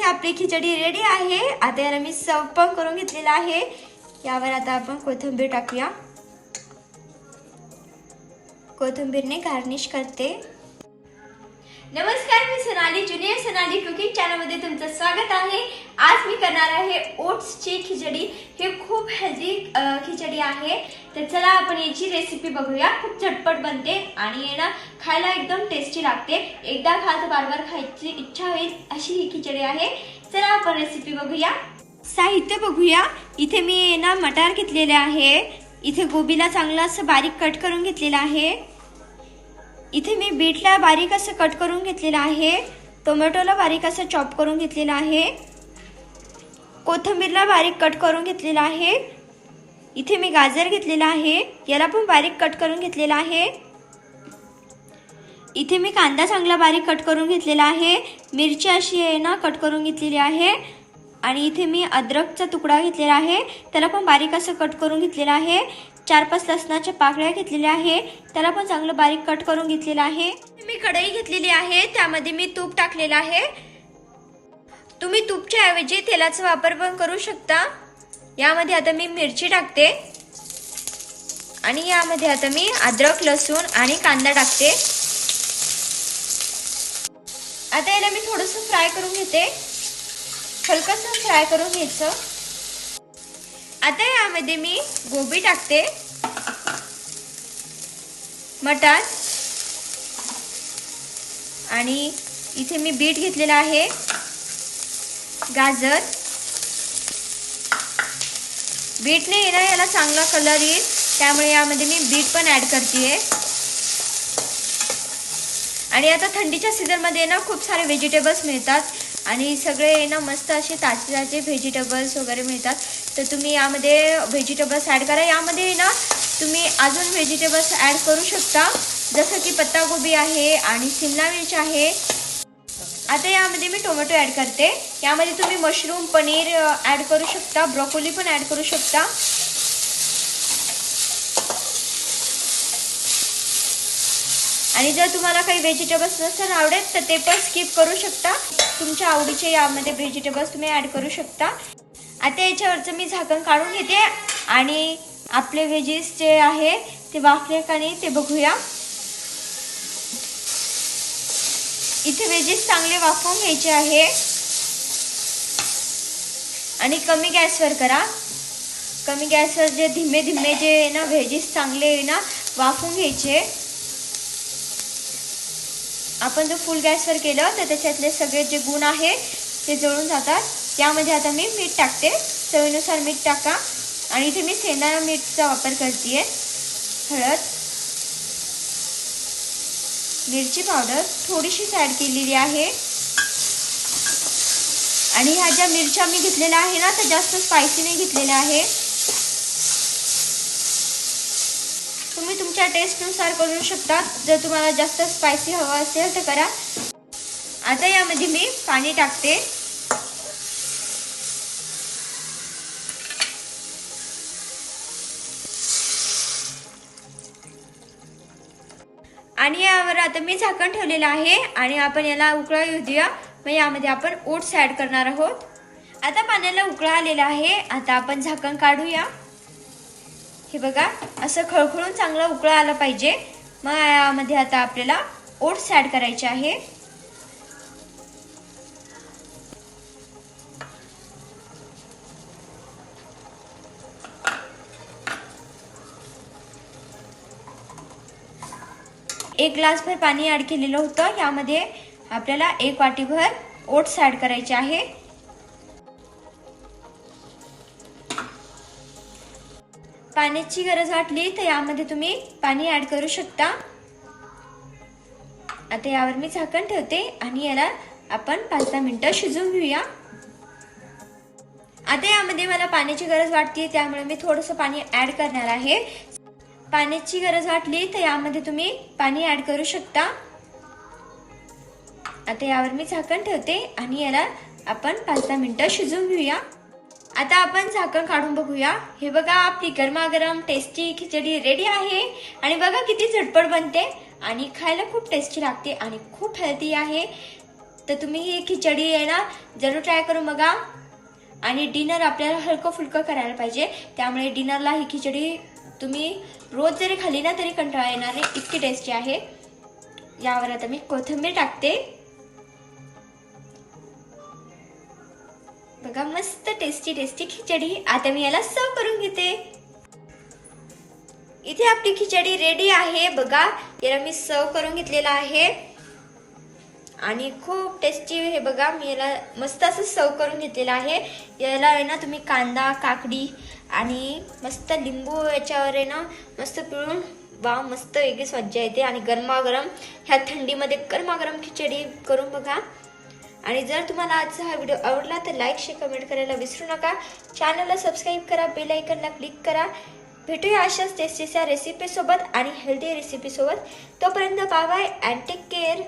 आपली खिचडी रेडी आहे। आता याला मी सर्व पण करून घेतलेला आहे। यावर आता आपण कोथिंबीर टाकूया। कोथिंबीरने गार्निश करते। नमस्कार, मी Sonali junior Sonali cooking channel मध्ये तुमचं स्वागत आहे। आज मी करणार आहे ओट्सची खिचडी। हे खूप हेल्दी खिचडी आहे। तर चला आपण याची रेसिपी बघूया। खूप झटपट बनते आणि ना खायला एकदम टेस्टी लागते। एकदा खाल तर बार बार खायची इच्छा होईल अशी ही खिचडी आहे। चला आपण रेसिपी बघूया। साहित्य बघूया। इथे मी ना मटार घेतलेले आहे। इथे गोबीला चांगला असं बारीक कट करून घेतलेला आहे। इथे मी बीटला बारीक असं कट करून घेतलेला आहे। टोमॅटोला बारीक असं चॉप करून घेतलेला आहे। कोथिंबीरला बारीक कट करून घेतलेला आहे। इथे मी गाजर घेतलेला आहे, याला पण बारीक कट करून घेतलेला आहे। इथे मी कांदा चांगला बारीक कट करून घेतलेला आहे। मिरची अशी आहे ना कट करून घेतलेली आहे। आणि इथे मी अद्रकचा तुकडा घेतलेला आहे, त्याला पण बारीक असं कट करून घेतलेला आहे। 4-5 लसणाच्या पाकळ्या घेतलेल्या आहे, त्याला पण चांगलं बारीक कट करून घेतलेला आहे। मी कढई घेतलेली आहे, त्यामध्ये मी तूप टाकलेला आहे। तुम्ही तूपच्या ऐवजी तेलाचा वापर पण करू शकता। यामध्ये आता मी मिरची टाकते आणि यामध्ये आता मी अद्रक, लसूण आणि कांदा टाकते। आता याला मी थोडंसं फ्राय करून घेते, हलकसं फ्राय करून घ्यायचं। आता यामध्ये मी गोबी टाकते, मटार आणि इथे मी बीट घेतलेला आहे, गाजर। बीटने ना याला चांगला कलर येईल, त्यामुळे यामध्ये मी बीट पण ऍड करतेय। आणि आता थंडीच्या सीझन मध्ये ना खूप सारे व्हेजिटेबल्स मिळतात आणि सगळे ना मस्त असे ताजे व्हेजिटेबल्स वगैरे मिळतात। तर तुम्ही यामध्ये व्हेजिटेबल्स ऍड करा। यामध्ये ना तुम्ही अजून व्हेजिटेबल्स ऍड करू शकता, जसं की पत्तागोबी आहे आणि शिमला मिर्च आहे। आता यामध्ये मी टोमॅटो ऍड करते। यामध्ये तुम्ही मशरूम, पनीर ऍड करू शकता, ब्रोकोली पण ऍड करू शकता। आणि जर तुम्हाला काही व्हेजिटेबल्स नसेल आवडत तर ते पण स्किप करू शकता। तुमच्या आवडीचे यामध्ये व्हेजिटेबल्स तुम्ही ऍड करू शकता। आता याच्यावरचं मी झाकण काढून घेते आणि आपले व्हेजीस जे आहे ते वाफले का नाही ते बघूया। इथे व्हेजीस चांगले वाफवून घ्यायचे आहे आणि कमी गॅसवर करा। कमी गॅसवर जे धीमे जे ना व्हेजीस चांगले ना वाफवून घ्यायचे। आपण जर फुल गॅसवर केलं तर त्याच्यातले सगळे जे गुण आहे ते जळून जातात। यामध्ये आता मी मीठ टाकते, चवीनुसार मीठ टाका। आणि इथे मी शेंगदाणा मीठचा वापर करतेय, हळद, मिरची पावडर थोडीशीच ऍड केलेली आहे। आणि ह्या ज्या मिरच्या मी घेतलेल्या आहे ना त्या जास्त स्पायसी नाही घेतलेल्या आहे। तुम्ही तुमच्या टेस्टनुसार करू शकता, जर तुम्हाला जास्त स्पायसी हवा असेल तर करा। आता यामध्ये मी पाणी टाकते आणि यावर आता मी झाकण ठेवलेलं आहे आणि आपण याला उकळा येऊ देऊया। मग यामध्ये आपण ओट्स ऍड करणार आहोत। आता पाण्याला उकळा आलेला आहे, आता आपण झाकण काढूया। हे बघा, असं खळखळून चांगला उकळा आला पाहिजे। मग यामध्ये आता आपल्याला ओट्स ऍड करायचे आहे। एक ग्लासभर पाणी ऍड केलेलं होतं, यामध्ये आपल्याला 1 वाटीभर ओट्स ऍड करायचे आहे। पाण्याची गरज वाटली तर यामध्ये तुम्ही पाणी ऍड करू शकता। आता यावर मी झाकण ठेवते आणि याला आपण 5-10 मिनिटं शिजवून घेऊया। आता यामध्ये मला पाण्याची गरज वाटते, त्यामुळे मी थोडंसं पाणी ऍड करणार आहे। पाण्याची गरज वाटली तर यामध्ये तुम्ही पाणी ऍड करू शकता। आता यावर मी झाकण ठेवते आणि याला आपण 5-10 मिनिटं शिजवून घेऊया। आता आपण झाकण काढून बघूया। हे बघा, आपली गरमागरम टेस्टी खिचडी रेडी आहे आणि बघा किती झटपट बनते आणि खायला खूप टेस्टी लागते आणि खूप हेल्दी आहे। तर तुम्ही ही खिचडी आहे ना जरूर ट्राय करून बघा. आणि डिनर आपल्याला हलकं फुलकं करायला पाहिजे, त्यामुळे डिनरला ही खिचडी तुम्ही रोज जरी खाल्ली ना तरी कंटाळा येणार नाही, इतकी टेस्टी आहे. यावर आता मी कोथिंबीर टाकते. बघा मस्त टेस्टी टेस्टी खिचडी. आता मी याला सर्व करून घेते. इथे आपली खिचडी रेडी आहे. बघा याला मी सर्व करून घेतलेला आहे आणि खूप टेस्टी. हे बघा मी याला मस्त असं सर्व करून घेतलेलं आहे. याला आहे ना तुम्ही कांदा, काकडी आणि मस्त लिंबू याच्यावर आहे ना मस्त पिळून, वा मस्त वेगळीच मज्जा येते. आणि गरमागरम ह्या थंडीमध्ये गरमागरम खिचडी करून बघा. आणि जर तुम्हाला आजचा हा व्हिडिओ आवडला तर लाईक, शेअर, कमेंट करायला विसरू नका. चॅनलला सबस्क्राईब करा, बेल आयकॉनला क्लिक करा. भेटूया अशाच टेस्टीच्या रेसिपीसोबत आणि हेल्दी रेसिपीसोबत. तोपर्यंत bye bye and take care.